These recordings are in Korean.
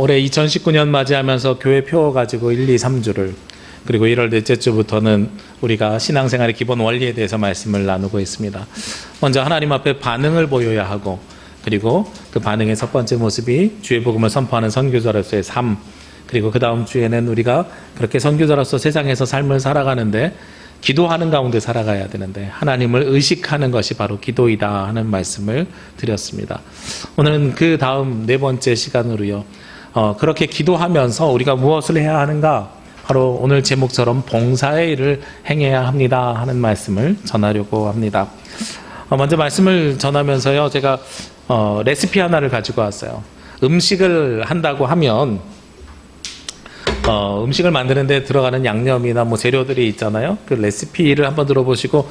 올해 2019년 맞이하면서 교회 표 가지고 1, 2, 3주를 그리고 1월 넷째 주부터는 우리가 신앙생활의 기본 원리에 대해서 말씀을 나누고 있습니다. 먼저 하나님 앞에 반응을 보여야 하고 그리고 그 반응의 첫 번째 모습이 주의 복음을 선포하는 선교사로서의 삶, 그리고 그 다음 주에는 우리가 그렇게 선교사로서 세상에서 삶을 살아가는데 기도하는 가운데 살아가야 되는데 하나님을 의식하는 것이 바로 기도이다 하는 말씀을 드렸습니다. 오늘은 그 다음 네 번째 시간으로요. 그렇게 기도하면서 우리가 무엇을 해야 하는가? 바로 오늘 제목처럼 봉사의 일을 행해야 합니다 하는 말씀을 전하려고 합니다. 먼저 말씀을 전하면서요. 제가 레시피 하나를 가지고 왔어요. 음식을 한다고 하면 음식을 만드는 데 들어가는 양념이나 뭐 재료들이 있잖아요. 그 레시피를 한번 들어보시고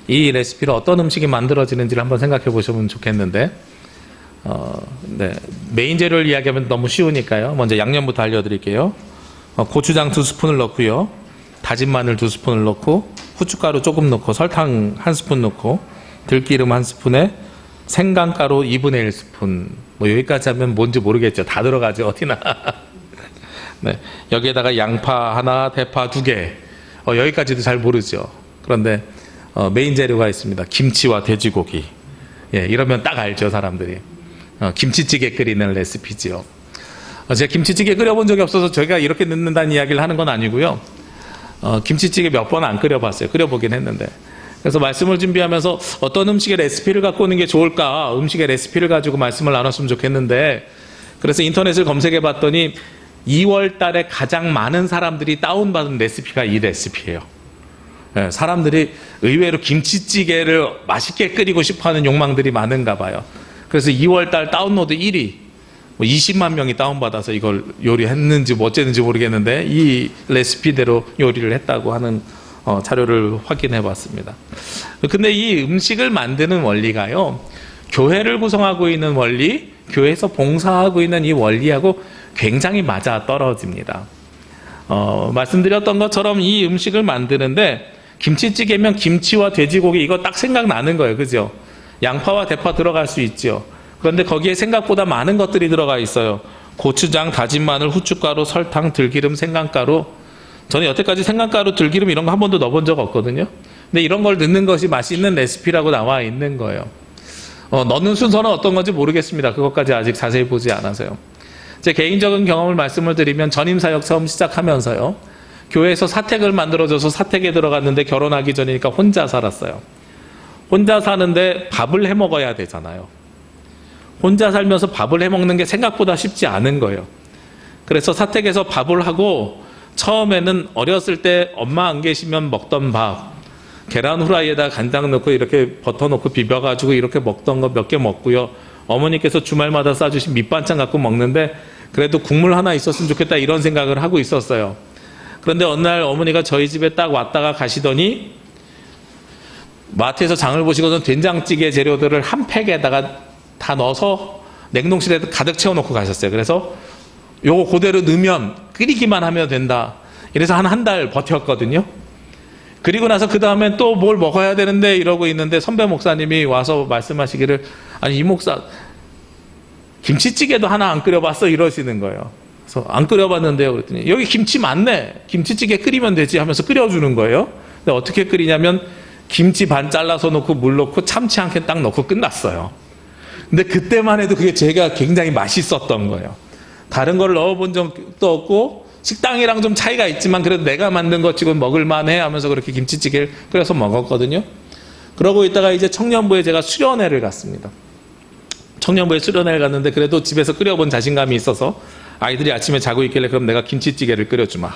이 레시피로 어떤 음식이 만들어지는지를 한번 생각해 보시면 좋겠는데 네. 메인 재료를 이야기하면 너무 쉬우니까요. 먼저 양념부터 알려드릴게요. 고추장 2스푼을 넣고요. 다진 마늘 2스푼을 넣고 후춧가루 조금 넣고 설탕 1스푼 넣고 들기름 1스푼에 생강가루 2분의 1스푼 뭐 여기까지 하면 뭔지 모르겠죠. 다 들어가죠. 어디나. 네. 여기에다가 양파 하나, 대파 2개. 여기까지도 잘 모르죠. 그런데 메인 재료가 있습니다. 김치와 돼지고기. 예, 이러면 딱 알죠, 사람들이. 김치찌개 끓이는 레시피지요. 제가 김치찌개 끓여본 적이 없어서 저희가 이렇게 넣는다는 이야기를 하는 건 아니고요. 김치찌개 몇 번 안 끓여봤어요. 끓여보긴 했는데. 그래서 말씀을 준비하면서 어떤 음식의 레시피를 갖고 오는 게 좋을까? 음식의 레시피를 가지고 말씀을 나눴으면 좋겠는데 그래서 인터넷을 검색해 봤더니 2월 달에 가장 많은 사람들이 다운받은 레시피가 이 레시피예요. 네, 사람들이 의외로 김치찌개를 맛있게 끓이고 싶어하는 욕망들이 많은가 봐요. 그래서 2월 달 다운로드 1위, 20만 명이 다운받아서 이걸 요리했는지 뭐 어쨌는지 모르겠는데 이 레시피대로 요리를 했다고 하는 자료를 확인해 봤습니다. 근데 이 음식을 만드는 원리가요, 교회를 구성하고 있는 원리, 교회에서 봉사하고 있는 이 원리하고 굉장히 맞아 떨어집니다. 말씀드렸던 것처럼 이 음식을 만드는데 김치찌개면 김치와 돼지고기 이거 딱 생각나는 거예요. 그죠? 양파와 대파 들어갈 수 있죠. 그런데 거기에 생각보다 많은 것들이 들어가 있어요. 고추장, 다진 마늘, 후춧가루, 설탕, 들기름, 생강가루. 저는 여태까지 생강가루, 들기름 이런 거 한 번도 넣어본 적 없거든요. 근데 이런 걸 넣는 것이 맛있는 레시피라고 나와 있는 거예요. 넣는 순서는 어떤 건지 모르겠습니다. 그것까지 아직 자세히 보지 않아서요. 제 개인적인 경험을 말씀을 드리면 전임사역 처음 시작하면서요. 교회에서 사택을 만들어줘서 사택에 들어갔는데 결혼하기 전이니까 혼자 살았어요. 혼자 사는데 밥을 해 먹어야 되잖아요. 혼자 살면서 밥을 해 먹는 게 생각보다 쉽지 않은 거예요. 그래서 사택에서 밥을 하고 처음에는 어렸을 때 엄마 안 계시면 먹던 밥, 계란 후라이에다 간장 넣고 이렇게 버터 넣고 비벼가지고 이렇게 먹던 거 몇 개 먹고요. 어머니께서 주말마다 싸주신 밑반찬 갖고 먹는데 그래도 국물 하나 있었으면 좋겠다 이런 생각을 하고 있었어요. 그런데 어느 날 어머니가 저희 집에 딱 왔다가 가시더니 마트에서 장을 보시고서 된장찌개 재료들을 한 팩에다가 다 넣어서 냉동실에 가득 채워놓고 가셨어요. 그래서 요거 그대로 넣으면 끓이기만 하면 된다. 이래서 한 달 버텼거든요. 그리고 나서 그 다음엔 또 뭘 먹어야 되는데 이러고 있는데 선배 목사님이 와서 말씀하시기를 아니 이 목사 김치찌개도 하나 안 끓여봤어 이러시는 거예요. 그래서 안 끓여봤는데요 그랬더니 여기 김치 많네. 김치찌개 끓이면 되지 하면서 끓여주는 거예요. 근데 어떻게 끓이냐면 김치 반 잘라서 넣고 물 넣고 참치 한 캔 딱 넣고 끝났어요. 근데 그때만 해도 그게 제가 굉장히 맛있었던 거예요. 다른 걸 넣어본 적도 없고 식당이랑 좀 차이가 있지만 그래도 내가 만든 것 치고는 먹을만해 하면서 그렇게 김치찌개를 끓여서 먹었거든요. 그러고 있다가 이제 청년부에 제가 수련회를 갔습니다. 청년부에 수련회를 갔는데 그래도 집에서 끓여본 자신감이 있어서 아이들이 아침에 자고 있길래 그럼 내가 김치찌개를 끓여주마.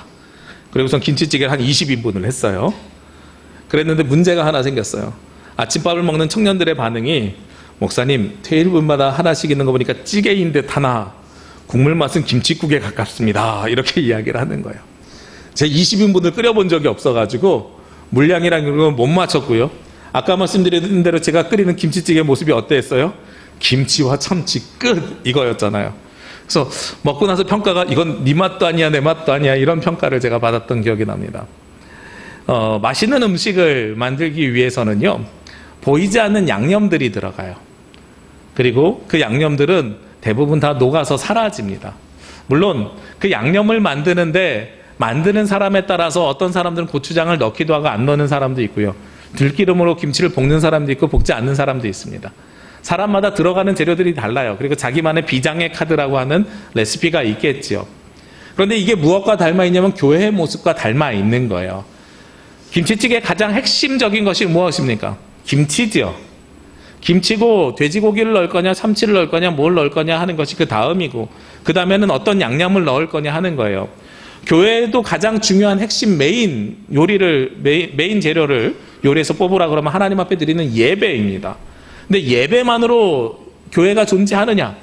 그리고선 김치찌개를 한 20인분을 했어요. 그랬는데 문제가 하나 생겼어요. 아침밥을 먹는 청년들의 반응이 목사님 테이블마다 하나씩 있는 거 보니까 찌개인 듯 하나 국물 맛은 김치국에 가깝습니다. 이렇게 이야기를 하는 거예요. 제가 20인분을 끓여본 적이 없어가지고 물량이랑 이런 건 못 맞췄고요. 아까 말씀드린 대로 제가 끓이는 김치찌개 모습이 어땠어요? 김치와 참치 끝 이거였잖아요. 그래서 먹고 나서 평가가 이건 네 맛도 아니야 내 맛도 아니야 이런 평가를 제가 받았던 기억이 납니다. 맛있는 음식을 만들기 위해서는요. 보이지 않는 양념들이 들어가요. 그리고 그 양념들은 대부분 다 녹아서 사라집니다. 물론 그 양념을 만드는 사람에 따라서 어떤 사람들은 고추장을 넣기도 하고 안 넣는 사람도 있고요. 들기름으로 김치를 볶는 사람도 있고 볶지 않는 사람도 있습니다. 사람마다 들어가는 재료들이 달라요. 그리고 자기만의 비장의 카드라고 하는 레시피가 있겠지요. 그런데 이게 무엇과 닮아 있냐면 교회의 모습과 닮아 있는 거예요. 김치찌개의 가장 핵심적인 것이 무엇입니까? 김치지요. 김치고 돼지고기를 넣을 거냐 참치를 넣을 거냐 뭘 넣을 거냐 하는 것이 그 다음이고, 그 다음에는 어떤 양념을 넣을 거냐 하는 거예요. 교회에도 가장 중요한 핵심 메인 재료를 요리에서 뽑으라 그러면 하나님 앞에 드리는 예배입니다. 근데 예배만으로 교회가 존재하느냐,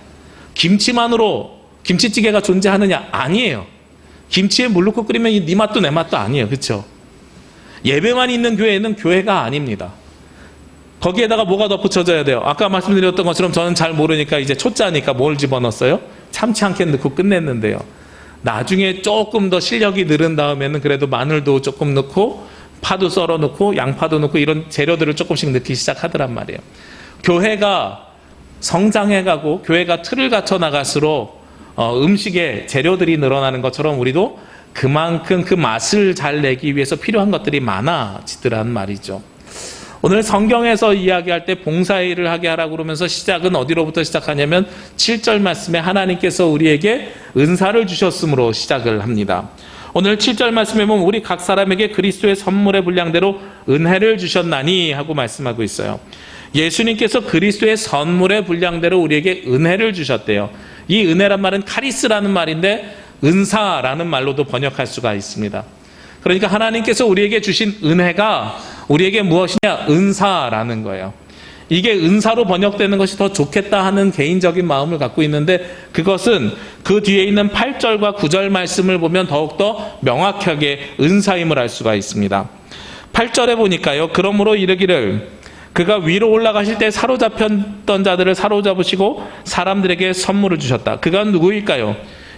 김치만으로 김치찌개가 존재하느냐? 아니에요. 김치에 물 넣고 끓이면 네 맛도 내 맛도 아니에요. 그렇죠? 예배만 있는 교회는 교회가 아닙니다. 거기에다가 뭐가 덧붙여져야 돼요? 아까 말씀드렸던 것처럼 저는 잘 모르니까 이제 초짜니까 뭘 집어넣었어요? 참치 한 캔 넣고 끝냈는데요. 나중에 조금 더 실력이 늘은 다음에는 그래도 마늘도 조금 넣고 파도 썰어 넣고 양파도 넣고 이런 재료들을 조금씩 넣기 시작하더란 말이에요. 교회가 성장해가고 교회가 틀을 갖춰 나갈수록 음식의 재료들이 늘어나는 것처럼 우리도 그만큼 그 맛을 잘 내기 위해서 필요한 것들이 많아지더란 말이죠. 오늘 성경에서 이야기할 때 봉사일을 하게 하라고 그러면서 시작은 어디로부터 시작하냐면 7절 말씀에 하나님께서 우리에게 은사를 주셨으므로 시작을 합니다. 오늘 7절 말씀에 보면 우리 각 사람에게 그리스도의 선물의 분량대로 은혜를 주셨나니 하고 말씀하고 있어요. 예수님께서 그리스도의 선물의 분량대로 우리에게 은혜를 주셨대요. 이 은혜란 말은 카리스라는 말인데 은사라는 말로도 번역할 수가 있습니다. 그러니까 하나님께서 우리에게 주신 은혜가 우리에게 무엇이냐? 은사라는 거예요. 이게 은사로 번역되는 것이 더 좋겠다 하는 개인적인 마음을 갖고 있는데, 그것은 그 뒤에 있는 8절과 9절 말씀을 보면 더욱더 명확하게 은사임을 알 수가 있습니다. 8절에 보니까요, 그러므로 이르기를 그가 위로 올라가실 때 사로잡혔던 자들을 사로잡으시고 사람들에게 선물을 주셨다. 그가 누구일까요?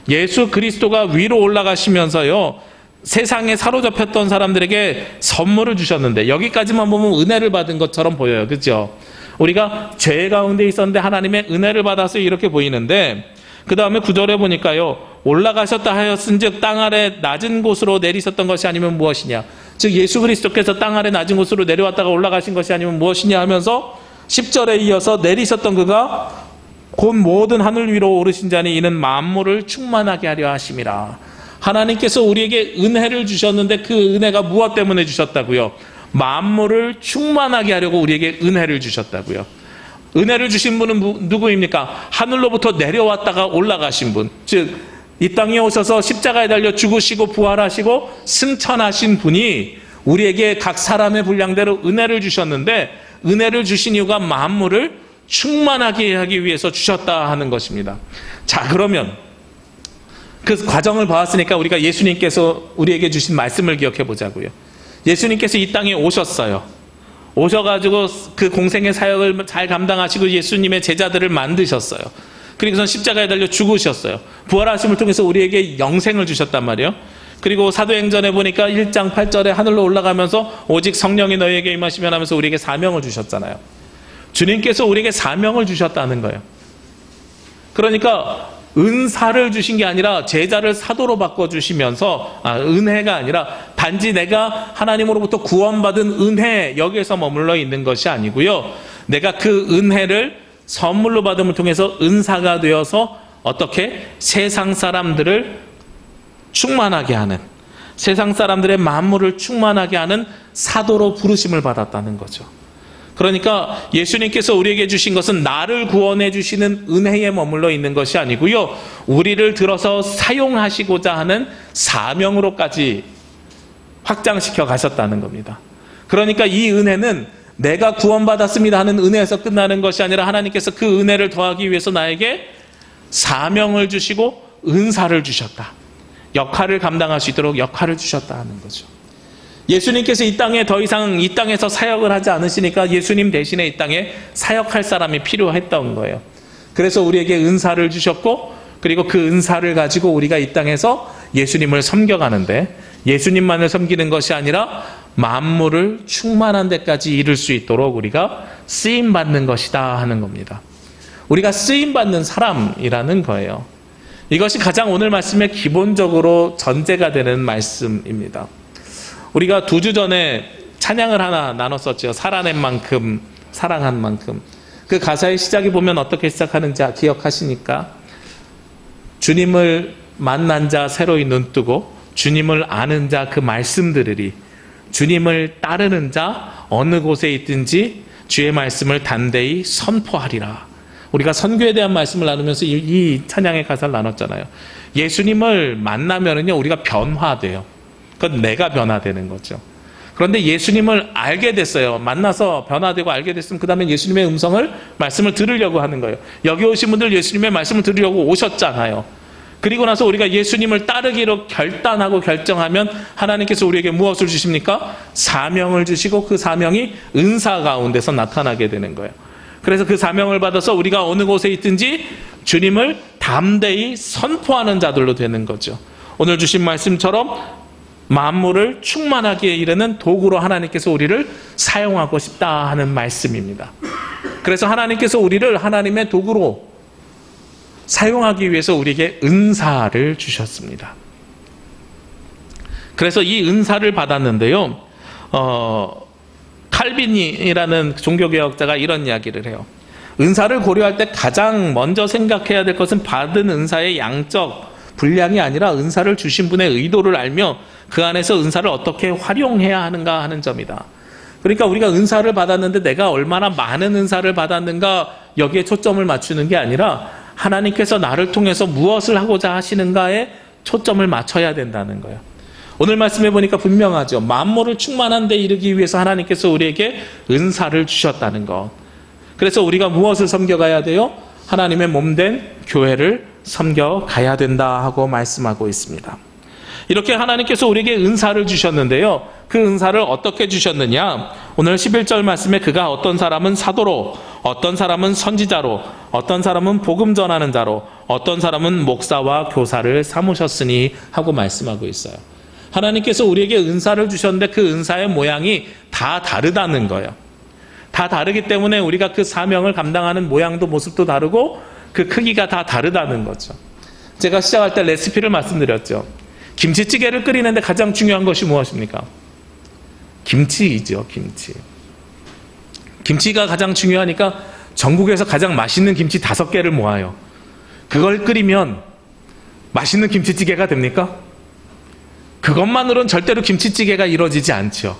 예수 그리스도가 위로 올라가시면서요, 세상에 사로잡혔던 사람들에게 선물을 주셨는데, 여기까지만 보면 은혜를 받은 것처럼 보여요. 그렇죠? 우리가 죄 가운데 있었는데 하나님의 은혜를 받아서 이렇게 보이는데, 그 다음에 9절에 보니까요, 올라가셨다 하였은즉 땅 아래 낮은 곳으로 내리셨던 것이 아니면 무엇이냐. 즉 예수 그리스도께서 땅 아래 낮은 곳으로 내려왔다가 올라가신 것이 아니면 무엇이냐 하면서 10절에 이어서 내리셨던 그가 곧 모든 하늘 위로 오르신 자니 이는 만물을 충만하게 하려 하심이라. 하나님께서 우리에게 은혜를 주셨는데 그 은혜가 무엇 때문에 주셨다고요? 만물을 충만하게 하려고 우리에게 은혜를 주셨다고요. 은혜를 주신 분은 누구입니까? 하늘로부터 내려왔다가 올라가신 분, 즉 이 땅에 오셔서 십자가에 달려 죽으시고 부활하시고 승천하신 분이 우리에게 각 사람의 분량대로 은혜를 주셨는데, 은혜를 주신 이유가 만물을 충만하게 하기 위해서 주셨다 하는 것입니다. 자, 그러면 그 과정을 봐왔으니까 우리가 예수님께서 우리에게 주신 말씀을 기억해 보자고요. 예수님께서 이 땅에 오셨어요. 오셔가지고 그 공생의 사역을 잘 감당하시고 예수님의 제자들을 만드셨어요. 그리고선 십자가에 달려 죽으셨어요. 부활하심을 통해서 우리에게 영생을 주셨단 말이에요. 그리고 사도행전에 보니까 1장 8절에 하늘로 올라가면서 오직 성령이 너희에게 임하시면 하면서 우리에게 사명을 주셨잖아요. 주님께서 우리에게 사명을 주셨다는 거예요. 그러니까 은사를 주신 게 아니라 제자를 사도로 바꿔주시면서, 은혜가 아니라 단지 내가 하나님으로부터 구원받은 은혜, 여기에서 머물러 있는 것이 아니고요, 내가 그 은혜를 선물로 받음을 통해서 은사가 되어서 어떻게 세상 사람들을 충만하게 하는, 세상 사람들의 만물을 충만하게 하는 사도로 부르심을 받았다는 거죠. 그러니까 예수님께서 우리에게 주신 것은 나를 구원해 주시는 은혜에 머물러 있는 것이 아니고요, 우리를 들어서 사용하시고자 하는 사명으로까지 확장시켜 가셨다는 겁니다. 그러니까 이 은혜는 내가 구원받았습니다 하는 은혜에서 끝나는 것이 아니라 하나님께서 그 은혜를 더하기 위해서 나에게 사명을 주시고 은사를 주셨다. 역할을 감당할 수 있도록 역할을 주셨다 하는 거죠. 예수님께서 이 땅에 더 이상 이 땅에서 사역을 하지 않으시니까 예수님 대신에 이 땅에 사역할 사람이 필요했던 거예요. 그래서 우리에게 은사를 주셨고, 그리고 그 은사를 가지고 우리가 이 땅에서 예수님을 섬겨가는데, 예수님만을 섬기는 것이 아니라 만물을 충만한 데까지 이룰 수 있도록 우리가 쓰임받는 것이다 하는 겁니다. 우리가 쓰임받는 사람이라는 거예요. 이것이 가장 오늘 말씀의 기본적으로 전제가 되는 말씀입니다. 우리가 2주 전에 찬양을 하나 나눴었죠. 살아낸 만큼, 사랑한 만큼. 그 가사의 시작이 보면 어떻게 시작하는지 기억하시니까? 주님을 만난 자 새로이 눈뜨고 주님을 아는 자 그 말씀 들으리. 주님을 따르는 자 어느 곳에 있든지 주의 말씀을 단대히 선포하리라. 우리가 선교에 대한 말씀을 나누면서 이 찬양의 가사를 나눴잖아요. 예수님을 만나면은요, 우리가 변화돼요. 그건 내가 변화되는 거죠. 그런데 예수님을 알게 됐어요. 만나서 변화되고 알게 됐으면 그 다음에 예수님의 음성을, 말씀을 들으려고 하는 거예요. 여기 오신 분들 예수님의 말씀을 들으려고 오셨잖아요. 그리고 나서 우리가 예수님을 따르기로 결단하고 결정하면 하나님께서 우리에게 무엇을 주십니까? 사명을 주시고 그 사명이 은사 가운데서 나타나게 되는 거예요. 그래서 그 사명을 받아서 우리가 어느 곳에 있든지 주님을 담대히 선포하는 자들로 되는 거죠. 오늘 주신 말씀처럼 만물을 충만하게 이르는 도구로 하나님께서 우리를 사용하고 싶다 하는 말씀입니다. 그래서 하나님께서 우리를 하나님의 도구로 사용하기 위해서 우리에게 은사를 주셨습니다. 그래서 이 은사를 받았는데요, 칼빈이라는 종교개혁자가 이런 이야기를 해요. 은사를 고려할 때 가장 먼저 생각해야 될 것은 받은 은사의 양적 분량이 아니라 은사를 주신 분의 의도를 알며 그 안에서 은사를 어떻게 활용해야 하는가 하는 점이다. 그러니까 우리가 은사를 받았는데 내가 얼마나 많은 은사를 받았는가 여기에 초점을 맞추는 게 아니라 하나님께서 나를 통해서 무엇을 하고자 하시는가에 초점을 맞춰야 된다는 거예요. 오늘 말씀해 보니까 분명하죠. 만물을 충만한 데 이르기 위해서 하나님께서 우리에게 은사를 주셨다는 것. 그래서 우리가 무엇을 섬겨가야 돼요? 하나님의 몸된 교회를 섬겨가야 된다 하고 말씀하고 있습니다. 이렇게 하나님께서 우리에게 은사를 주셨는데요, 그 은사를 어떻게 주셨느냐? 오늘 11절 말씀에 그가 어떤 사람은 사도로, 어떤 사람은 선지자로, 어떤 사람은 복음 전하는 자로, 어떤 사람은 목사와 교사를 삼으셨으니 하고 말씀하고 있어요. 하나님께서 우리에게 은사를 주셨는데 그 은사의 모양이 다 다르다는 거예요. 다 다르기 때문에 우리가 그 사명을 감당하는 모양도 모습도 다르고 그 크기가 다 다르다는 거죠. 제가 시작할 때 레시피를 말씀드렸죠. 김치찌개를 끓이는데 가장 중요한 것이 무엇입니까? 김치이죠, 김치. 김치가 가장 중요하니까 전국에서 가장 맛있는 김치 5개를 모아요. 그걸 끓이면 맛있는 김치찌개가 됩니까? 그것만으로는 절대로 김치찌개가 이루어지지 않죠.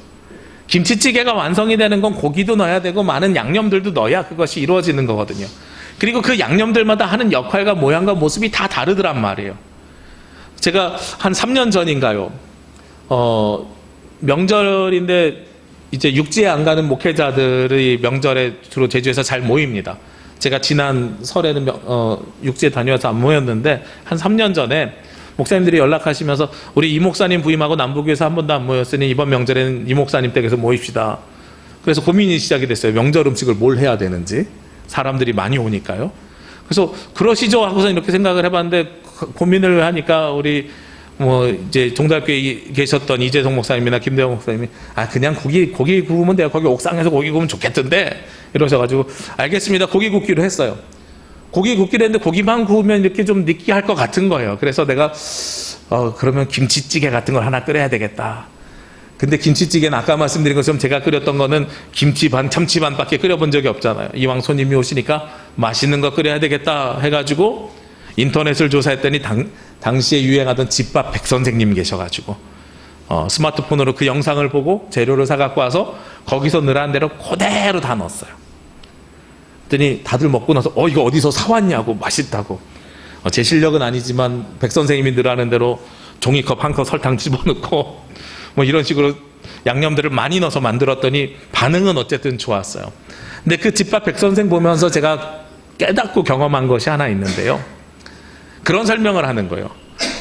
김치찌개가 완성이 되는 건 고기도 넣어야 되고 많은 양념들도 넣어야 그것이 이루어지는 거거든요. 그리고 그 양념들마다 하는 역할과 모양과 모습이 다 다르더란 말이에요. 제가 한 3년 전인가요? 명절인데 이제 육지에 안 가는 목회자들이 명절에 주로 제주에서 잘 모입니다. 제가 지난 설에는 육지에 다녀와서 안 모였는데 한 3년 전에 목사님들이 연락하시면서 우리 이 목사님 부임하고 남부교회에서 한 번도 안 모였으니 이번 명절에는 이 목사님 댁에서 모입시다. 그래서 고민이 시작이 됐어요. 명절 음식을 뭘 해야 되는지. 사람들이 많이 오니까요. 그래서 그러시죠 하고서 이렇게 생각을 해봤는데 고민을 하니까 우리 이제 종달교에 계셨던 이재성 목사님이나 김대영 목사님이 그냥 고기 구우면 돼요. 거기 옥상에서 고기 구우면 좋겠던데 이러셔가지고 알겠습니다. 고기 굽기로 했어요. 고기 굽기로 했는데 고기만 구우면 이렇게 좀 느끼할 것 같은 거예요. 그래서 내가 그러면 김치찌개 같은 걸 하나 끓여야 되겠다. 근데 김치찌개는 아까 말씀드린 것처럼 제가 끓였던 거는 김치 반 참치 반밖에 끓여본 적이 없잖아요. 이왕 손님이 오시니까 맛있는 거 끓여야 되겠다 해가지고 인터넷을 조사했더니 당시에 유행하던 집밥 백선생님 계셔가지고 스마트폰으로 그 영상을 보고 재료를 사갖고 와서 거기서 늘한 대로 그대로 다 넣었어요. 그랬더니 다들 먹고 나서 이거 어디서 사왔냐고 맛있다고. 제 실력은 아니지만 백선생님이 늘하는 대로 종이컵 한 컵 설탕 집어넣고 이런 식으로 양념들을 많이 넣어서 만들었더니 반응은 어쨌든 좋았어요. 근데 그 집밥 백선생 보면서 제가 깨닫고 경험한 것이 하나 있는데요. 그런 설명을 하는 거예요.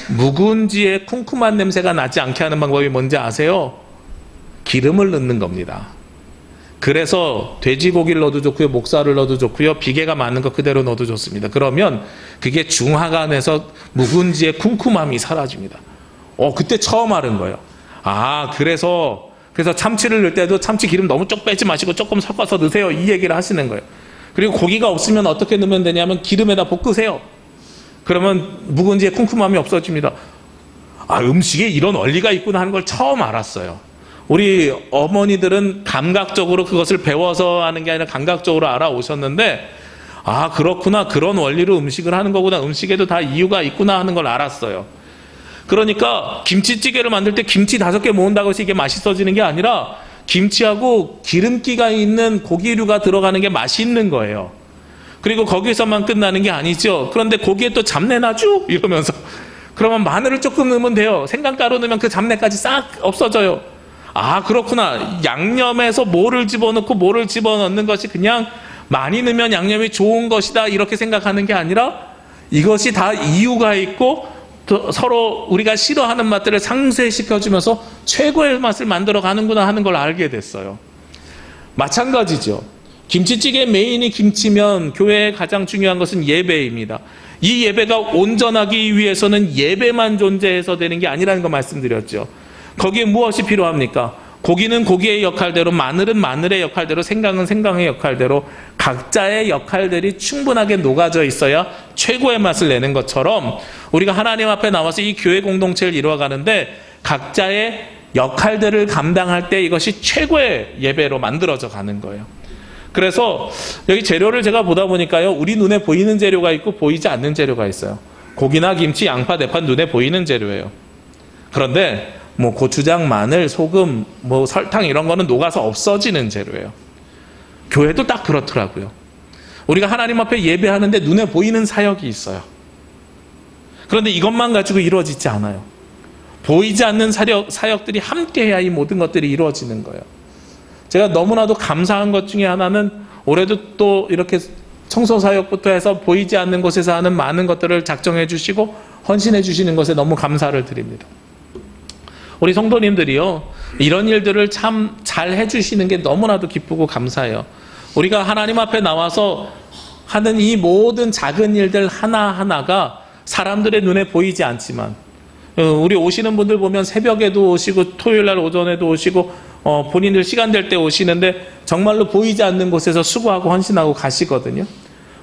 묵은지에 쿰쿰한 냄새가 나지 않게 하는 방법이 뭔지 아세요? 기름을 넣는 겁니다. 그래서 돼지고기를 넣어도 좋고요, 목살을 넣어도 좋고요, 비계가 많은 거 그대로 넣어도 좋습니다. 그러면 그게 중화간에서 묵은지의 쿰쿰함이 사라집니다. 그때 처음 알은 거예요. 그래서 참치를 넣을 때도 참치 기름 너무 쪽 빼지 마시고 조금 섞어서 넣으세요. 이 얘기를 하시는 거예요. 그리고 고기가 없으면 어떻게 넣으면 되냐면 기름에다 볶으세요. 그러면 묵은지의 쿰쿰함이 없어집니다. 아, 음식에 이런 원리가 있구나 하는 걸 처음 알았어요. 우리 어머니들은 감각적으로 그것을 배워서 하는 게 아니라 감각적으로 알아오셨는데, 아, 그렇구나, 그런 원리로 음식을 하는 거구나, 음식에도 다 이유가 있구나 하는 걸 알았어요. 그러니까 김치찌개를 만들 때 김치 5개 모은다고 해서 이게 맛있어지는 게 아니라 김치하고 기름기가 있는 고기류가 들어가는 게 맛있는 거예요. 그리고 거기서만 끝나는 게 아니죠. 그런데 고기에 또 잡내 나죠? 이러면서. 그러면 마늘을 조금 넣으면 돼요. 생강가루 넣으면 그 잡내까지 싹 없어져요. 아, 그렇구나. 양념에서 뭐를 집어넣고 뭐를 집어넣는 것이 그냥 많이 넣으면 양념이 좋은 것이다 이렇게 생각하는 게 아니라 이것이 다 이유가 있고 또 서로 우리가 싫어하는 맛들을 상쇄시켜주면서 최고의 맛을 만들어 가는구나 하는 걸 알게 됐어요. 마찬가지죠. 김치찌개 메인이 김치면 교회에 가장 중요한 것은 예배입니다. 이 예배가 온전하기 위해서는 예배만 존재해서 되는 게 아니라는 거 말씀드렸죠. 거기에 무엇이 필요합니까? 고기는 고기의 역할대로, 마늘은 마늘의 역할대로, 생강은 생강의 역할대로 각자의 역할들이 충분하게 녹아져 있어야 최고의 맛을 내는 것처럼 우리가 하나님 앞에 나와서 이 교회 공동체를 이루어가는데 각자의 역할들을 감당할 때 이것이 최고의 예배로 만들어져 가는 거예요. 그래서 여기 재료를 제가 보다 보니까요, 우리 눈에 보이는 재료가 있고 보이지 않는 재료가 있어요. 고기나 김치, 양파, 대파 눈에 보이는 재료예요. 그런데 뭐 고추장, 마늘, 소금, 뭐 설탕 이런 거는 녹아서 없어지는 재료예요. 교회도 딱 그렇더라고요. 우리가 하나님 앞에 예배하는데 눈에 보이는 사역이 있어요. 그런데 이것만 가지고 이루어지지 않아요. 보이지 않는 사역들이 함께해야 이 모든 것들이 이루어지는 거예요. 제가 너무나도 감사한 것 중에 하나는 올해도 또 이렇게 청소사역부터 해서 보이지 않는 곳에서 하는 많은 것들을 작정해 주시고 헌신해 주시는 것에 너무 감사를 드립니다. 우리 성도님들이요, 이런 일들을 참 잘 해주시는 게 너무나도 기쁘고 감사해요. 우리가 하나님 앞에 나와서 하는 이 모든 작은 일들 하나하나가 사람들의 눈에 보이지 않지만, 우리 오시는 분들 보면 새벽에도 오시고 토요일날 오전에도 오시고 본인들 시간 될 때 오시는데 정말로 보이지 않는 곳에서 수고하고 헌신하고 가시거든요.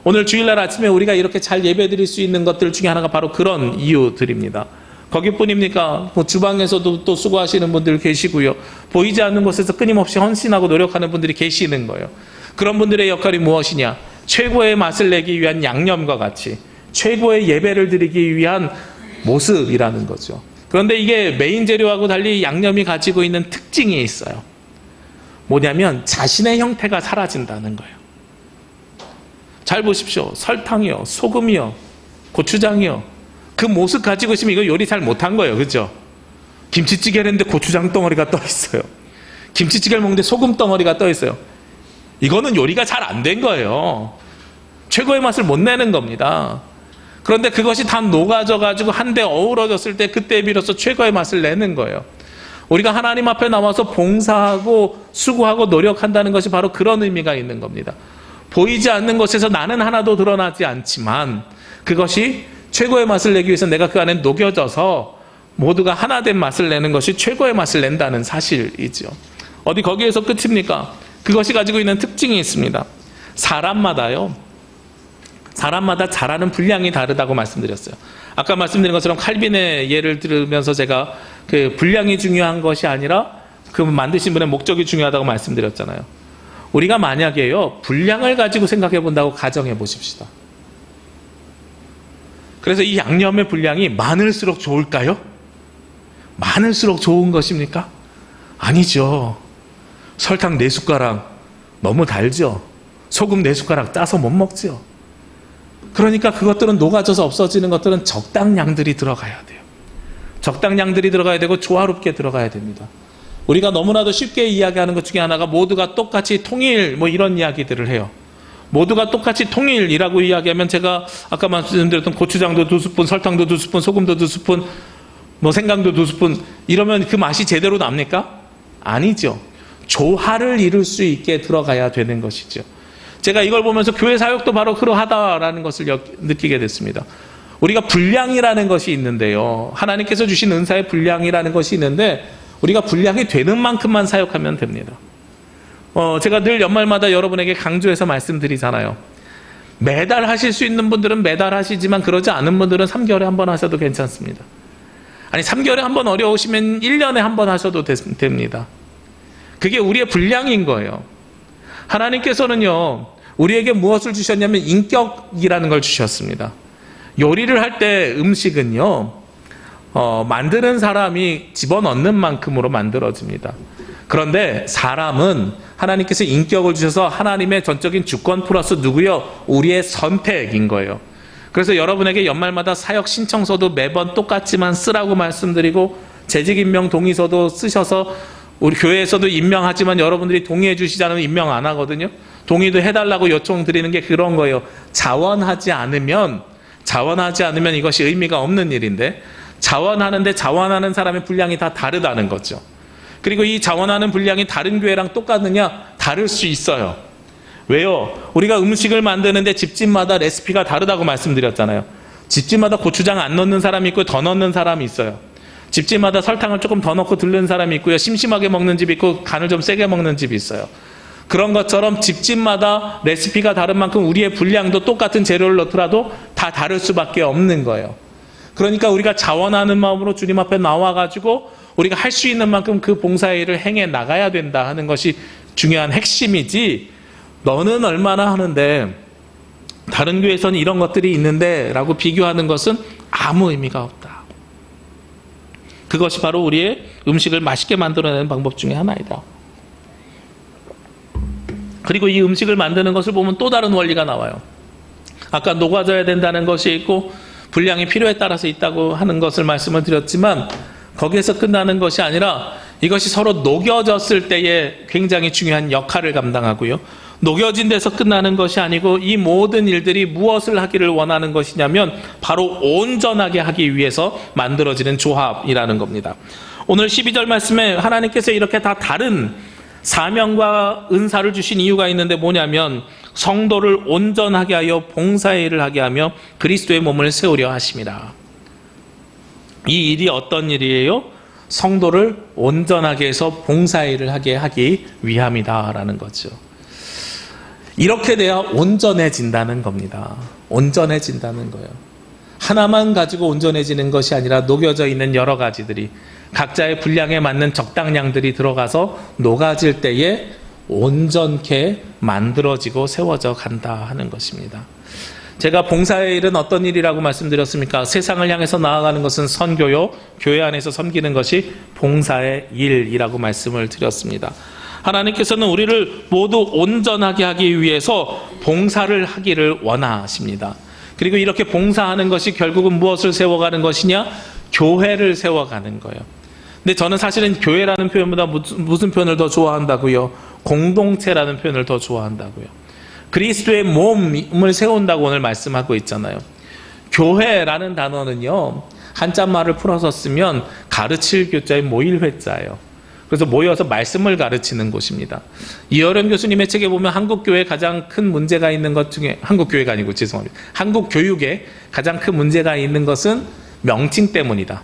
오늘 주일날 아침에 우리가 이렇게 잘 예배드릴 수 있는 것들 중에 하나가 바로 그런 이유들입니다. 거기뿐입니까? 뭐 주방에서도 또 수고하시는 분들 계시고요. 보이지 않는 곳에서 끊임없이 헌신하고 노력하는 분들이 계시는 거예요. 그런 분들의 역할이 무엇이냐? 최고의 맛을 내기 위한 양념과 같이 최고의 예배를 드리기 위한 모습이라는 거죠. 그런데 이게 메인 재료하고 달리 양념이 가지고 있는 특징이 있어요. 뭐냐면 자신의 형태가 사라진다는 거예요. 잘 보십시오. 설탕이요, 소금이요, 고추장이요. 그 모습 가지고 있으면 이거 요리 잘 못한 거예요. 그죠? 김치찌개를 했는데 고추장 덩어리가 떠 있어요. 김치찌개를 먹는데 소금 덩어리가 떠 있어요. 이거는 요리가 잘 안 된 거예요. 최고의 맛을 못 내는 겁니다. 그런데 그것이 다 녹아져 가지고 한데 어우러졌을 때 그때 비로소 최고의 맛을 내는 거예요. 우리가 하나님 앞에 나와서 봉사하고 수고하고 노력한다는 것이 바로 그런 의미가 있는 겁니다. 보이지 않는 곳에서 나는 하나도 드러나지 않지만 그것이 최고의 맛을 내기 위해서 내가 그 안에 녹여져서 모두가 하나 된 맛을 내는 것이 최고의 맛을 낸다는 사실이죠. 어디 거기에서 끝입니까? 그것이 가지고 있는 특징이 있습니다. 사람마다 자라는 분량이 다르다고 말씀드렸어요. 아까 말씀드린 것처럼 칼빈의 예를 들으면서 제가 그 분량이 중요한 것이 아니라 그 만드신 분의 목적이 중요하다고 말씀드렸잖아요. 우리가 만약에요, 분량을 가지고 생각해 본다고 가정해 보십시다. 그래서 이 양념의 분량이 많을수록 좋을까요? 많을수록 좋은 것입니까? 아니죠. 설탕 4숟가락 너무 달죠. 소금 4숟가락 짜서 못 먹죠. 그러니까 그것들은 녹아져서 없어지는 것들은 적당량들이 들어가야 돼요. 적당량들이 들어가야 되고 조화롭게 들어가야 됩니다. 우리가 너무나도 쉽게 이야기하는 것 중에 하나가 모두가 똑같이 통일 뭐 이런 이야기들을 해요. 모두가 똑같이 통일이라고 이야기하면 제가 아까 말씀드렸던 고추장도 2스푼, 설탕도 2스푼, 소금도 2스푼, 뭐 생강도 2스푼 이러면 그 맛이 제대로 납니까? 아니죠. 조화를 이룰 수 있게 들어가야 되는 것이죠. 제가 이걸 보면서 교회 사역도 바로 그러하다라는 것을 느끼게 됐습니다. 우리가 분량이라는 것이 있는데요. 하나님께서 주신 은사의 분량이라는 것이 있는데 우리가 분량이 되는 만큼만 사역하면 됩니다. 제가 늘 연말마다 여러분에게 강조해서 말씀드리잖아요. 매달 하실 수 있는 분들은 매달 하시지만 그러지 않은 분들은 3개월에 한 번 하셔도 괜찮습니다. 아니 3개월에 한 번 어려우시면 1년에 한 번 하셔도 됩니다. 그게 우리의 분량인 거예요. 하나님께서는요, 우리에게 무엇을 주셨냐면 인격이라는 걸 주셨습니다. 요리를 할 때 음식은요, 만드는 사람이 집어넣는 만큼으로 만들어집니다. 그런데 사람은 하나님께서 인격을 주셔서 하나님의 전적인 주권 플러스 누구요? 우리의 선택인 거예요. 그래서 여러분에게 연말마다 사역 신청서도 매번 똑같지만 쓰라고 말씀드리고, 재직 임명 동의서도 쓰셔서 우리 교회에서도 임명하지만 여러분들이 동의해 주시지 않으면 임명 안 하거든요. 동의도 해달라고 요청드리는 게 그런 거예요. 자원하지 않으면 이것이 의미가 없는 일인데, 자원하는데 자원하는 사람의 분량이 다 다르다는 거죠. 그리고 이 자원하는 분량이 다른 교회랑 똑같느냐? 다를 수 있어요. 왜요? 우리가 음식을 만드는데 집집마다 레시피가 다르다고 말씀드렸잖아요. 집집마다 고추장 안 넣는 사람이 있고 더 넣는 사람이 있어요. 집집마다 설탕을 조금 더 넣고 들른 사람이 있고요. 심심하게 먹는 집이 있고 간을 좀 세게 먹는 집이 있어요. 그런 것처럼 집집마다 레시피가 다른 만큼 우리의 분량도 똑같은 재료를 넣더라도 다 다를 수밖에 없는 거예요. 그러니까 우리가 자원하는 마음으로 주님 앞에 나와가지고 우리가 할 수 있는 만큼 그 봉사의 일을 행해 나가야 된다 하는 것이 중요한 핵심이지, 너는 얼마나 하는데 다른 교회에서는 이런 것들이 있는데 라고 비교하는 것은 아무 의미가 없다. 그것이 바로 우리의 음식을 맛있게 만들어내는 방법 중에 하나이다. 그리고 이 음식을 만드는 것을 보면 또 다른 원리가 나와요. 아까 녹아져야 된다는 것이 있고 분량이 필요에 따라서 있다고 하는 것을 말씀을 드렸지만, 거기에서 끝나는 것이 아니라 이것이 서로 녹여졌을 때에 굉장히 중요한 역할을 감당하고요. 녹여진 데서 끝나는 것이 아니고 이 모든 일들이 무엇을 하기를 원하는 것이냐면 바로 온전하게 하기 위해서 만들어지는 조합이라는 겁니다. 오늘 12절 말씀에 하나님께서 이렇게 다 다른 사명과 은사를 주신 이유가 있는데 뭐냐면 성도를 온전하게 하여 봉사의 일을 하게 하며 그리스도의 몸을 세우려 하심이라. 이 일이 어떤 일이에요? 성도를 온전하게 해서 봉사의 일을 하기 위함이다라는 거죠. 이렇게 돼야 온전해진다는 겁니다. 온전해진다는 거예요. 하나만 가지고 온전해지는 것이 아니라 녹여져 있는 여러 가지들이 각자의 분량에 맞는 적당량들이 들어가서 녹아질 때에 온전케 만들어지고 세워져 간다 하는 것입니다. 제가 봉사의 일은 어떤 일이라고 말씀드렸습니까? 세상을 향해서 나아가는 것은 선교요, 교회 안에서 섬기는 것이 봉사의 일이라고 말씀을 드렸습니다. 하나님께서는 우리를 모두 온전하게 하기 위해서 봉사를 하기를 원하십니다. 그리고 이렇게 봉사하는 것이 결국은 무엇을 세워가는 것이냐? 교회를 세워가는 거예요. 근데 저는 사실은 교회라는 표현보다 무슨 표현을 더 좋아한다고요? 공동체라는 표현을 더 좋아한다고요. 그리스도의 몸을 세운다고 오늘 말씀하고 있잖아요. 교회라는 단어는요, 한자말을 풀어서 쓰면 가르칠 교자의 모일 회자예요. 그래서 모여서 말씀을 가르치는 곳입니다. 이어령 교수님의 책에 보면 한국교회에 가장 큰 문제가 있는 것 중에, 한국교회가 아니고 죄송합니다. 한국교육에 가장 큰 문제가 있는 것은 명칭 때문이다.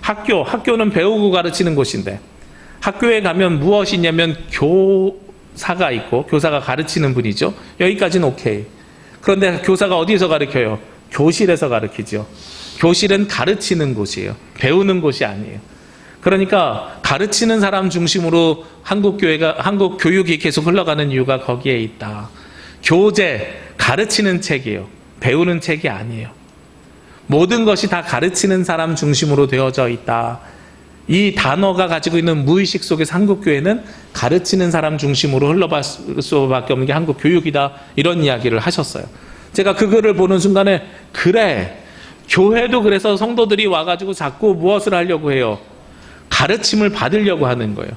학교는 배우고 가르치는 곳인데 학교에 가면 무엇이 있냐면 교사가 있고 교사가 가르치는 분이죠. 여기까지는 오케이. 그런데 교사가 어디에서 가르쳐요? 교실에서 가르치죠. 교실은 가르치는 곳이에요. 배우는 곳이 아니에요. 그러니까 가르치는 사람 중심으로 한국 교육이 계속 흘러가는 이유가 거기에 있다. 교재, 가르치는 책이에요. 배우는 책이 아니에요. 모든 것이 다 가르치는 사람 중심으로 되어져 있다. 이 단어가 가지고 있는 무의식 속에서 한국교회는 가르치는 사람 중심으로 흘러갈 수밖에 없는 게 한국교육이다. 이런 이야기를 하셨어요. 제가 그 글을 보는 순간에 그래, 교회도 그래서 성도들이 와가지고 자꾸 무엇을 하려고 해요? 가르침을 받으려고 하는 거예요.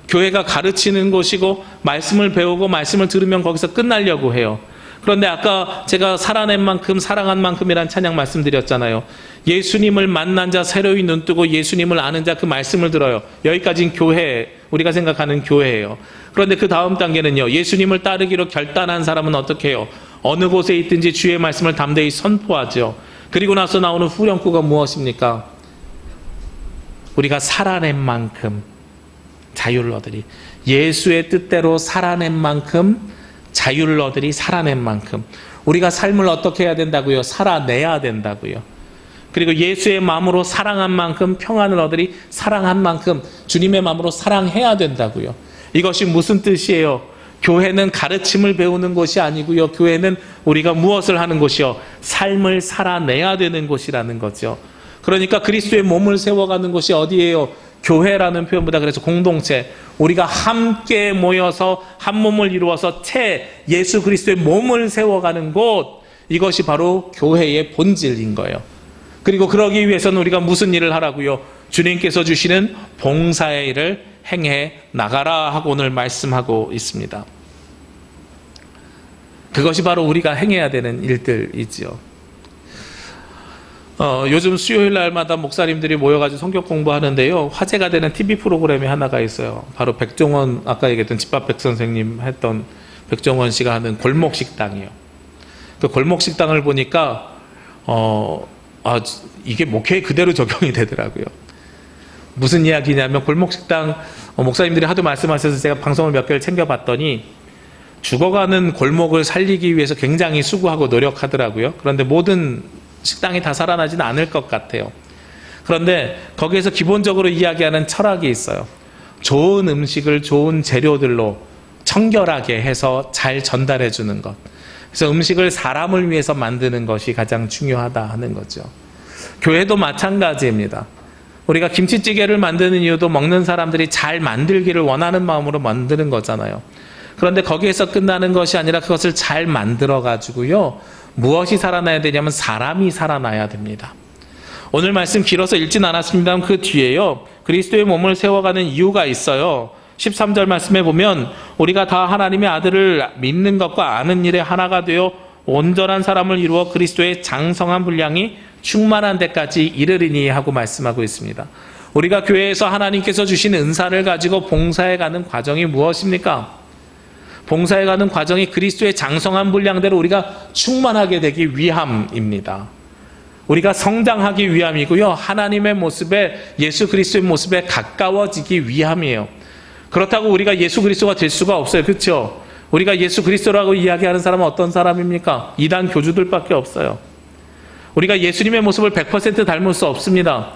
교회가 가르치는 곳이고 말씀을 배우고 말씀을 들으면 거기서 끝나려고 해요. 그런데 아까 제가 살아낸 만큼 사랑한 만큼이란 찬양 말씀드렸잖아요. 예수님을 만난 자 새로이 눈뜨고 예수님을 아는 자 그 말씀을 들어요. 여기까지는 교회, 우리가 생각하는 교회예요. 그런데 그 다음 단계는요. 예수님을 따르기로 결단한 사람은 어떻게 해요? 어느 곳에 있든지 주의 말씀을 담대히 선포하죠. 그리고 나서 나오는 후렴구가 무엇입니까? 우리가 살아낸 만큼 자유를 얻으리. 예수의 뜻대로 살아낸 만큼 자유를 얻으리. 살아낸 만큼 우리가 삶을 어떻게 해야 된다고요? 살아내야 된다고요. 그리고 예수의 마음으로 사랑한 만큼 평안을 얻으리, 사랑한 만큼 주님의 마음으로 사랑해야 된다고요. 이것이 무슨 뜻이에요? 교회는 가르침을 배우는 곳이 아니고요. 교회는 우리가 무엇을 하는 곳이요? 삶을 살아내야 되는 곳이라는 거죠. 그러니까 그리스도의 몸을 세워가는 곳이 어디예요? 교회라는 표현보다 그래서 공동체, 우리가 함께 모여서 한 몸을 이루어서 예수 그리스도의 몸을 세워가는 곳, 이것이 바로 교회의 본질인 거예요. 그리고 그러기 위해서는 우리가 무슨 일을 하라고요? 주님께서 주시는 봉사의 일을 행해 나가라 하고 오늘 말씀하고 있습니다. 그것이 바로 우리가 행해야 되는 일들이지요. 요즘 수요일 날마다 목사님들이 모여가지고 성경 공부하는데요, 화제가 되는 TV 프로그램이 하나가 있어요. 바로 백종원, 아까 얘기했던 집밥백 선생님 했던 백종원 씨가 하는 골목식당이에요. 그 골목식당을 보니까 이게 목회에 그대로 적용이 되더라고요. 무슨 이야기냐면, 골목식당 목사님들이 하도 말씀하셔서 제가 방송을 몇 개를 챙겨봤더니 죽어가는 골목을 살리기 위해서 굉장히 수고하고 노력하더라고요. 그런데 모든 식당이 다 살아나지는 않을 것 같아요. 그런데 거기에서 기본적으로 이야기하는 철학이 있어요. 좋은 음식을 좋은 재료들로 청결하게 해서 잘 전달해 주는 것. 그래서 음식을 사람을 위해서 만드는 것이 가장 중요하다 하는 거죠. 교회도 마찬가지입니다. 우리가 김치찌개를 만드는 이유도 먹는 사람들이 잘 만들기를 원하는 마음으로 만드는 거잖아요. 그런데 거기에서 끝나는 것이 아니라 그것을 잘 만들어 가지고요, 무엇이 살아나야 되냐면 사람이 살아나야 됩니다. 오늘 말씀 길어서 읽진 않았습니다만 그 뒤에요, 그리스도의 몸을 세워가는 이유가 있어요. 13절 말씀에 보면 우리가 다 하나님의 아들을 믿는 것과 아는 일에 하나가 되어 온전한 사람을 이루어 그리스도의 장성한 분량이 충만한 데까지 이르리니 하고 말씀하고 있습니다. 우리가 교회에서 하나님께서 주신 은사를 가지고 봉사해 가는 과정이 무엇입니까? 봉사해 가는 과정이 그리스도의 장성한 분량대로 우리가 충만하게 되기 위함입니다. 우리가 성장하기 위함이고요, 하나님의 모습에, 예수 그리스도의 모습에 가까워지기 위함이에요. 그렇다고 우리가 예수 그리스도가 될 수가 없어요. 그렇죠? 우리가 예수 그리스도라고 이야기하는 사람은 어떤 사람입니까? 이단 교주들밖에 없어요. 우리가 예수님의 모습을 100% 닮을 수 없습니다.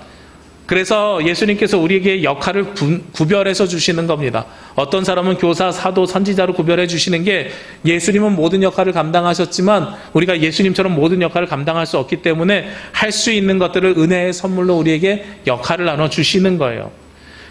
그래서 예수님께서 우리에게 역할을 구별해서 주시는 겁니다. 어떤 사람은 교사, 사도, 선지자로 구별해 주시는 게, 예수님은 모든 역할을 감당하셨지만 우리가 예수님처럼 모든 역할을 감당할 수 없기 때문에 할 수 있는 것들을 은혜의 선물로 우리에게 역할을 나눠 주시는 거예요.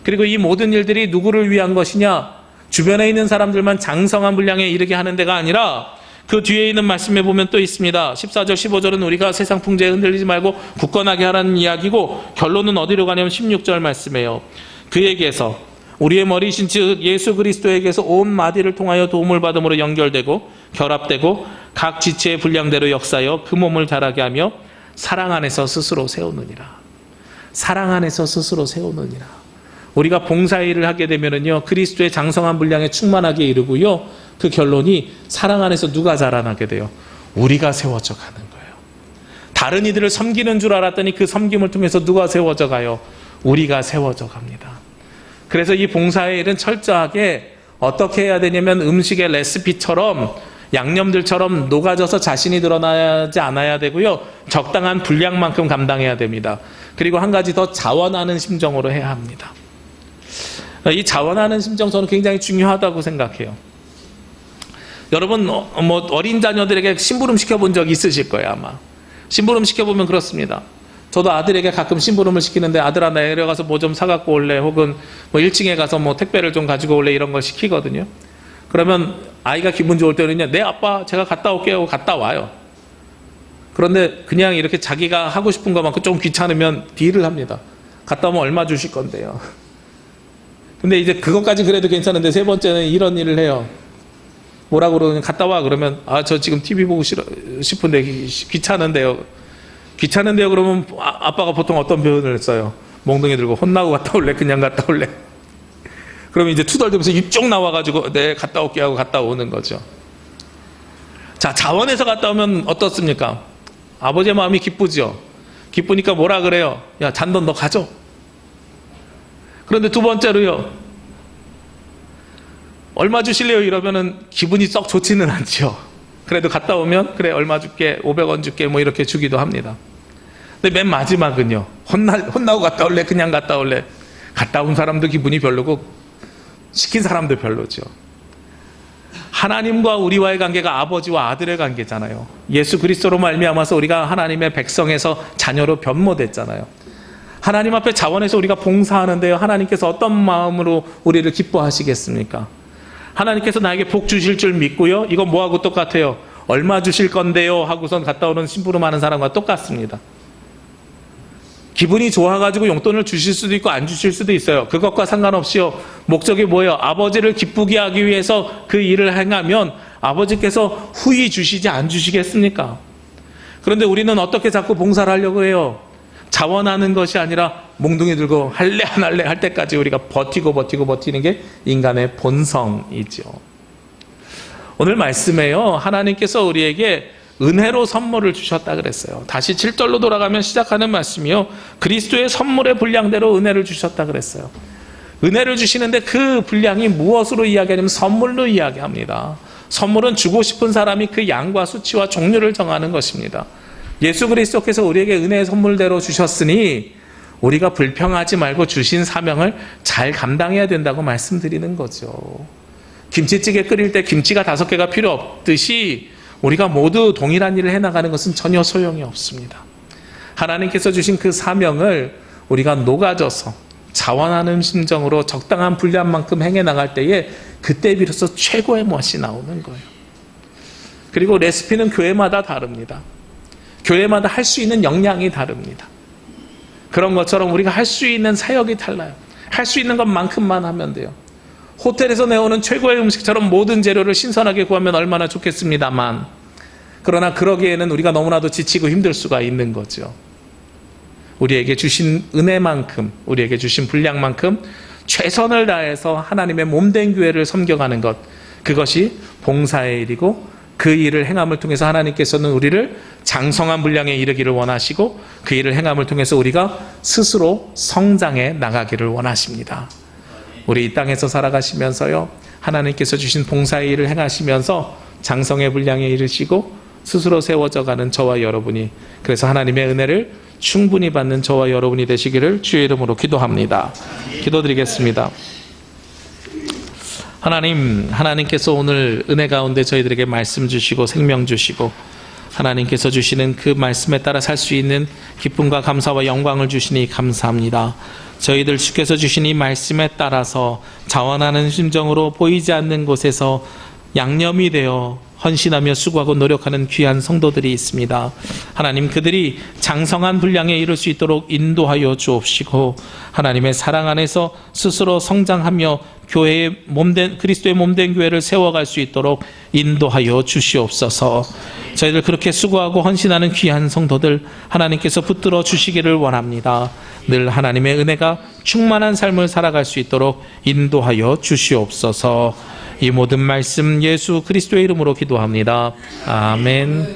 그리고 이 모든 일들이 누구를 위한 것이냐? 주변에 있는 사람들만 장성한 분량에 이르게 하는 데가 아니라, 그 뒤에 있는 말씀에 보면 또 있습니다. 14절 15절은 우리가 세상 풍제에 흔들리지 말고 굳건하게 하라는 이야기고, 결론은 어디로 가냐면 16절 말씀이에요. 그에게서, 우리의 머리이신 즉 예수 그리스도에게서 온 마디를 통하여 도움을 받음으로 연결되고 결합되고 각 지체의 분량대로 역사하여 그 몸을 자라게 하며 사랑 안에서 스스로 세우느니라. 사랑 안에서 스스로 세우느니라. 우리가 봉사일을 하게 되면은요, 그리스도의 장성한 분량에 충만하게 이르고요, 그 결론이 사랑 안에서 누가 자라나게 돼요? 우리가 세워져 가는 거예요. 다른 이들을 섬기는 줄 알았더니 그 섬김을 통해서 누가 세워져 가요? 우리가 세워져 갑니다. 그래서 이 봉사의 일은 철저하게 어떻게 해야 되냐면, 음식의 레시피처럼 양념들처럼 녹아져서 자신이 드러나지 않아야 되고요, 적당한 분량만큼 감당해야 됩니다. 그리고 한 가지 더, 자원하는 심정으로 해야 합니다. 이 자원하는 심정, 저는 굉장히 중요하다고 생각해요. 여러분, 어린 자녀들에게 심부름 시켜본 적 있으실 거예요, 아마. 심부름 시켜보면 그렇습니다. 저도 아들에게 가끔 심부름을 시키는데, 아들아 내려가서 뭐 좀 사갖고 올래, 혹은 1층에 가서 택배를 좀 가지고 올래, 이런 걸 시키거든요. 그러면 아이가 기분 좋을 때는요, 네 아빠 제가 갔다 올게요 하고 갔다 와요. 그런데 그냥 이렇게 자기가 하고 싶은 것만큼 좀 귀찮으면 딜을 합니다. 갔다 오면 얼마 주실 건데요. 근데 이제 그것까지 그래도 괜찮은데, 세 번째는 이런 일을 해요. 뭐라고 그러냐, 갔다 와 그러면, 저 지금 TV 보고 싶은데 귀찮은데요. 귀찮은데요 그러면 아빠가 보통 어떤 표현을 써요? 몽둥이 들고, 혼나고 갔다 올래, 그냥 갔다 올래? 그러면 이제 투덜대면서 입 쭉 나와가지고 네 갔다 올게 하고 갔다 오는 거죠. 자, 자원해서 갔다 오면 어떻습니까? 아버지의 마음이 기쁘죠. 기쁘니까 뭐라 그래요? 야, 잔돈 너 가져. 그런데 두 번째로요, 얼마 주실래요? 이러면은 기분이 썩 좋지는 않죠. 그래도 갔다 오면 그래 얼마 줄게 500원 줄게 뭐 이렇게 주기도 합니다. 근데 맨 마지막은요. 혼나고 갔다 올래? 그냥 갔다 올래? 갔다 온 사람도 기분이 별로고 시킨 사람도 별로죠. 하나님과 우리와의 관계가 아버지와 아들의 관계잖아요. 예수 그리스도로 말미암아서 우리가 하나님의 백성에서 자녀로 변모됐잖아요. 하나님 앞에 자원해서 우리가 봉사하는데요. 하나님께서 어떤 마음으로 우리를 기뻐하시겠습니까? 하나님께서 나에게 복 주실 줄 믿고요. 이거 뭐하고 똑같아요? 얼마 주실 건데요? 하고선 갔다 오는 심부름 하는 사람과 똑같습니다. 기분이 좋아가지고 용돈을 주실 수도 있고 안 주실 수도 있어요. 그것과 상관없이요. 목적이 뭐예요? 아버지를 기쁘게 하기 위해서 그 일을 행하면 아버지께서 후히 주시지 안 주시겠습니까? 그런데 우리는 어떻게 자꾸 봉사를 하려고 해요? 자원하는 것이 아니라 몽둥이 들고 할래 안 할래 할 때까지 우리가 버티는 게 인간의 본성이죠. 오늘 말씀에요. 하나님께서 우리에게 은혜로 선물을 주셨다 그랬어요. 다시 7절로 돌아가면 시작하는 말씀이요. 그리스도의 선물의 분량대로 은혜를 주셨다 그랬어요. 은혜를 주시는데 그 분량이 무엇으로 이야기하냐면 선물로 이야기합니다. 선물은 주고 싶은 사람이 그 양과 수치와 종류를 정하는 것입니다. 예수 그리스도께서 우리에게 은혜의 선물대로 주셨으니 우리가 불평하지 말고 주신 사명을 잘 감당해야 된다고 말씀드리는 거죠. 김치찌개 끓일 때 김치가 5개가 필요 없듯이 우리가 모두 동일한 일을 해나가는 것은 전혀 소용이 없습니다. 하나님께서 주신 그 사명을 우리가 녹아져서 자원하는 심정으로 적당한 분량만큼 행해나갈 때에 그때 비로소 최고의 멋이 나오는 거예요. 그리고 레시피는 교회마다 다릅니다. 교회마다 할 수 있는 역량이 다릅니다. 그런 것처럼 우리가 할 수 있는 사역이 달라요. 할 수 있는 것만큼만 하면 돼요. 호텔에서 내오는 최고의 음식처럼 모든 재료를 신선하게 구하면 얼마나 좋겠습니다만, 그러나 그러기에는 우리가 너무나도 지치고 힘들 수가 있는 거죠. 우리에게 주신 은혜만큼, 우리에게 주신 분량만큼 최선을 다해서 하나님의 몸된 교회를 섬겨가는 것, 그것이 봉사의 일이고 그 일을 행함을 통해서 하나님께서는 우리를 장성한 분량에 이르기를 원하시고 그 일을 행함을 통해서 우리가 스스로 성장해 나가기를 원하십니다. 우리 이 땅에서 살아가시면서요, 하나님께서 주신 봉사의 일을 행하시면서 장성의 분량에 이르시고 스스로 세워져가는 저와 여러분이, 그래서 하나님의 은혜를 충분히 받는 저와 여러분이 되시기를 주의 이름으로 기도합니다. 기도드리겠습니다. 하나님께서 오늘 은혜 가운데 저희들에게 말씀 주시고 생명 주시고 하나님께서 주시는 그 말씀에 따라 살 수 있는 기쁨과 감사와 영광을 주시니 감사합니다. 저희들 주께서 주신 이 말씀에 따라서 자원하는 심정으로 보이지 않는 곳에서 양념이 되어 헌신하며 수고하고 노력하는 귀한 성도들이 있습니다. 하나님, 그들이 장성한 분량에 이를 수 있도록 인도하여 주옵시고 하나님의 사랑 안에서 스스로 성장하며 교회의 몸된 그리스도의 몸된 교회를 세워갈 수 있도록 인도하여 주시옵소서. 저희들 그렇게 수고하고 헌신하는 귀한 성도들 하나님께서 붙들어 주시기를 원합니다. 늘 하나님의 은혜가 충만한 삶을 살아갈 수 있도록 인도하여 주시옵소서. 이 모든 말씀 예수 그리스도의 이름으로 기도합니다. 아멘.